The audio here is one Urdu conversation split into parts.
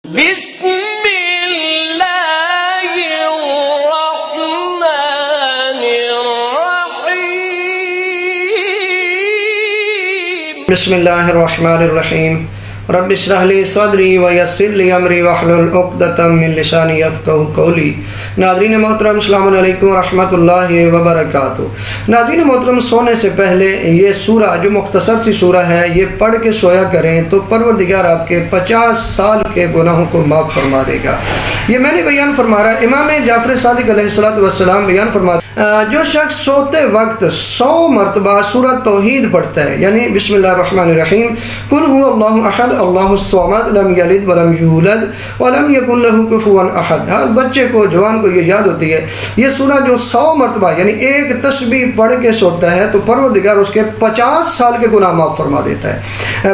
بسم اللہ الرحمن الرحیم بسم اللہ الرحمن الرحیم رب اشرح لی صدری ویسر لی امری واحلل عقدۃ من لسانی یفقہوا قولی۔ ناظرین محترم السلام علیکم ورحمۃ اللہ وبرکاتہ۔ ناظرین محترم، سونے سے پہلے یہ سورہ جو مختصر سی سورہ ہے یہ پڑھ کے سویا کریں تو پروردگار آپ کے 50 سال کے گناہوں کو معاف فرما دے گا۔ یہ میں نے بیان فرما رہا ہے، امام جعفر صادق علیہ السلام بیان فرماتے جو شخص سوتے وقت 100 مرتبہ سورہ توحید پڑھتا ہے، یعنی بسم اللہ الرحمن الرحیم، قل هو اللہ احد اللہ الصمد لم یلد ولم یولد ولم یکن له کفوا احد، ہر بچے کو جوان کو یہ یاد ہوتی ہے، یہ سورہ جو 100 مرتبہ یعنی ایک تسبیح پڑھ کے سوتا ہے تو پروردگار اس کے 50 سال کے گناہ معاف فرما دیتا ہے۔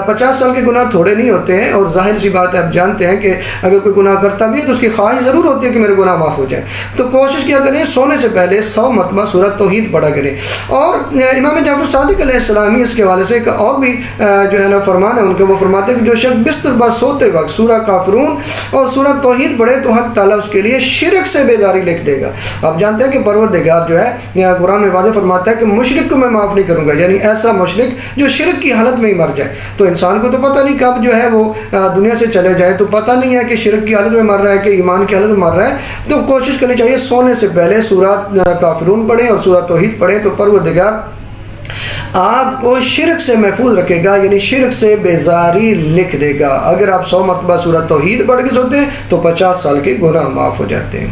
50 سال کے گناہ تھوڑے نہیں ہوتے ہیں، اور ظاہر سی بات ہے، آپ جانتے ہیں کہ اگر کوئی گناہ کرتا بھی ہے تو اس کی خواہش ضرور ہوتی ہے کہ میرے گناہ معاف ہو جائے، تو کوشش کیا کریں سونے سے پہلے 100 مرتبہ سورہ توحید پڑھا کریں۔ اور امام جعفر صادق علیہ السلام اس کے حوالے سے ایک اور بھی جو ہے نا فرمان ہے ان کے، وہ فرماتے ہیں کہ جو شخص بستر پر سوتے وقت سورہ کافرون اور سورہ توحید پڑھے تو حق تعالیٰ اس کے لیے شرک سے بیزاری لکھ دے گا۔ آپ جانتے ہیں کہ پروردگار جو ہے قرآن میں واضح فرماتا ہے کہ مشرک کو میں معاف نہیں کروں گا، یعنی ایسا مشرک جو شرک کی حالت میں ہی مر جائے۔ تو انسان کو تو پتہ نہیں کب جو ہے وہ دنیا سے چلے جائے، تو پتہ نہیں ہے کہ شرک کی حالت میں مر رہا ہے کہ ایمان کی حالت میں مر رہا ہے، تو کوشش کرنی چاہیے سونے سے پہلے سورہ کافرون پڑھیں اور سورہ توحید پڑھیں تو پروردگار آپ کو شرک سے محفوظ رکھے گا، یعنی شرک سے بیزاری لکھ دے گا۔ اگر آپ 100 مرتبہ سورہ توحید پڑھ کے سوتے ہیں تو 50 سال کے گناہ معاف ہو جاتے ہیں۔